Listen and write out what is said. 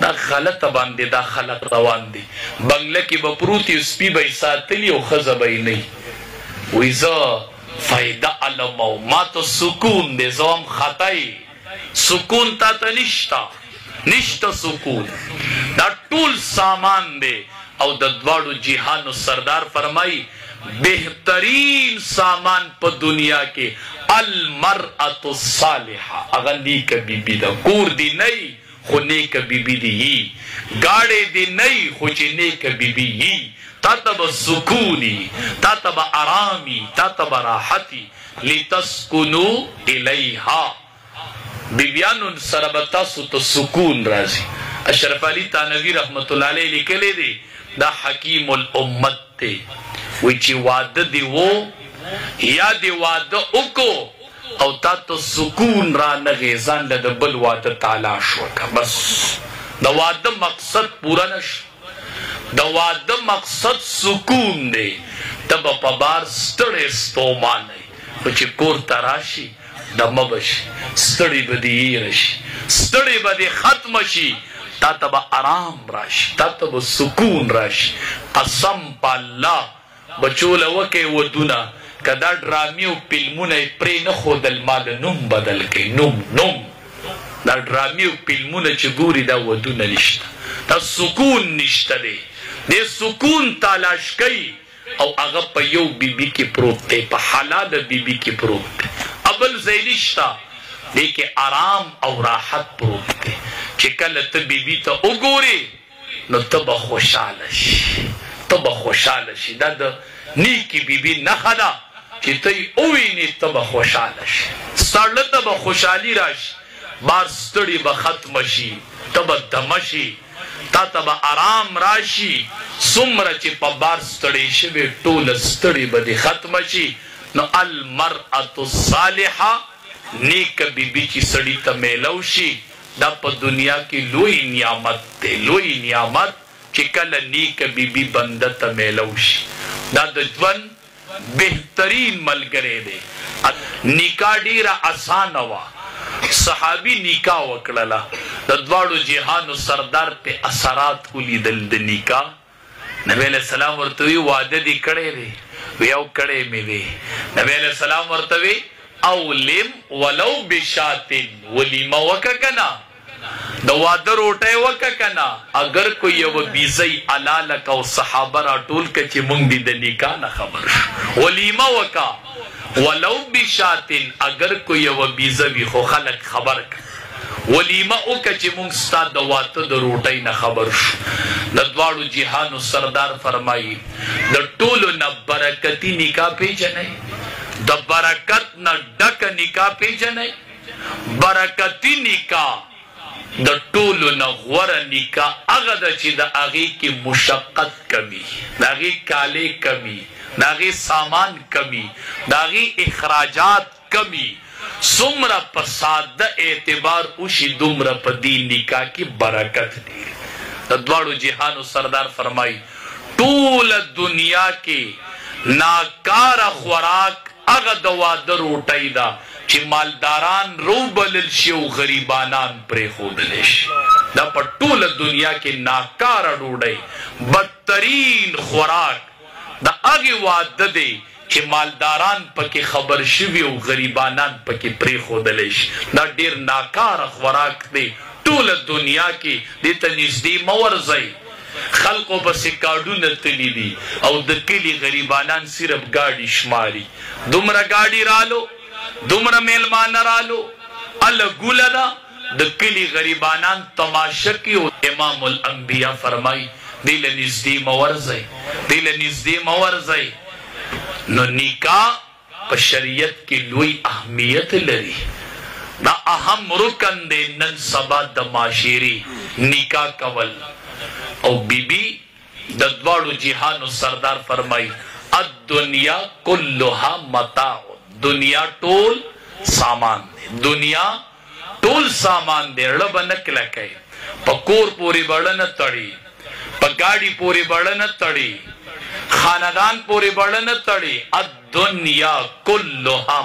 دا غلطه باندې دا خلق روان دي. بنگله کې به پروت یو سپي به یې ساتلي او ښځه به یې نه وي زه فایده علم او ما ته سکون دی زه هم خطی سکون تا ته نشته سکون دا ټول سامان دی او د دواړو جهانو سردار فرمایي بهترین سامان په دنیا کې المرأة الصالحه هغه نیکه بیبي ده. کور دی نه خو نیکه بیبي دی گاڑی دی نه خو چې نیکه بیبي یي تا ته به سکونی تا ته به آرامی تا ته به راحتی لتسکنو الیها بیبیانو سره به تاسو ته سکون راځي. اشرف علي تانوي رحمت الله علیه لیکلی دی دا حکیم الامت دی وی چې واده دی و یا دی واده وکړو او تا ته سکون را نغی ځان له د بل واده تالاش وکړه بس د واده مقصد پوره نشو. د واده مقصد سکون دی. ته به په بار ستړی ستومانه خو چې کور ته راشي دمه به شي ستړی به دې هېره شي ستړی به دې ختمه شي تا ته به آرام راشي تا ته به سکون راشي. قسم په الله بچو له وکئ ودونه که دا ډرامې او فلمونه یې پرې نه ښودل ما د نوم بدل کوي نوم دا ډرامې او فلمونه چې ګوري دا ودونه نشته دا سکون نشته دی. دې سکون تلاش کوي او هغه په یو بیبي کې پروت دی په حلاله بیبي کې پروت دی ابل ځای نشته دې کې آرام او راحت پروت دی. چې کله ته بیبي ته وګورې نو ته به خوشحاله شي دا د نیکي بیبي نښه ده چې ته یې ووینې ته به خوشحاله شي سړه ته به خوشحالي راشي بار ستړي به ختمه شي ته به دمه شي تا ته به آرام راشي څومره چې په بار ستړی شوې ټوله ستړي به دې ختمه شي. نو المرأة الصالحه نیکه بیبي چې سړي ته میلو شي دا په دنیا کې لوی نعمت دی لوی نعمت چې کله نیکه بیبي بنده ته میلو شي دا د ژوند بهترین ملګری دی. نکاح ډیره اسانه وه صحابي نکاح وکړله د دواړو جهانو سردار په اثرات ولیدل د نکاح. نبی علیہ السلام ورته وی واده دې کړی دی وی او کړی مې دی. نبی علیہ السلام ورته وی اولم ولو بشاتن ولیمه وکه کنه د واده روټۍ وکه کنه اگر کوئی یو بیزی علالک او صحابه راټول که چې مونږ دې د نکاح نه خبر شو ولیمه وکه ولو بشاتن اگر کوئی یو بیزه وي خو خلک خبر که ولیمه وکه چې مونږ ستا د واده د روټۍ نه خبر شو. د دواړو جهانو سردار فرمایي د ټولو نه برکتي نکاح پیژنئ د برکت نه ډکه نکاح پیژنئ. برکتي نکاح د ټولو نه غوره نکاح هغه ده چې د هغې کې مشقت کمی د هغې کالې کمی د هغې سامان کمی د هغې اخراجات کمی څومره په ساده اعتبار وشي دومره په دې نکاح کې برکت دی. د دواړو جهانو سردار فرمایي ټوله دنیا کې ناکاره خوراک هغه د واده روټۍ ده چې مالداران روبلل شي او غریبانان پرېښودلی شي. دا په ټوله دنیا کې ناکاره ډوډۍ بدترین خوراک د هغې واده دی چې مالداران پکې خبر شوي او غریبانان پکې پرېښودلی شي. دا ډېر ناکاره خوراک دی ټوله دنیا کې دې ته نږدې مه ورځئ. خلقو پسې کاډونه تلي دي او د کلي غریبانان صرف ګاډي شماري دومره ګاډي رالو دومره میلمانه رالو اله ګوله ده د کلي غریبانان تماشه کوي. او امام الانبیا فرمایي دې له نږدې مه ورځئ دې له نږدې مه ورځئ. نو نکاح په شریعت کې لوی اهمیت لري دا اهم رکن دی نن سبا د معاشري نکاح کول. او بیبي د دواړو جهانو سردار فرمایي الدنیا کلها متاع دنیا ټول سامان دی دنیا ټول سامان دی اړه به نه کلکئ په کور پورې به نه تړي په ګاډي پورې به نه تړي خاندان پورې به نه تړي الدنیا کلها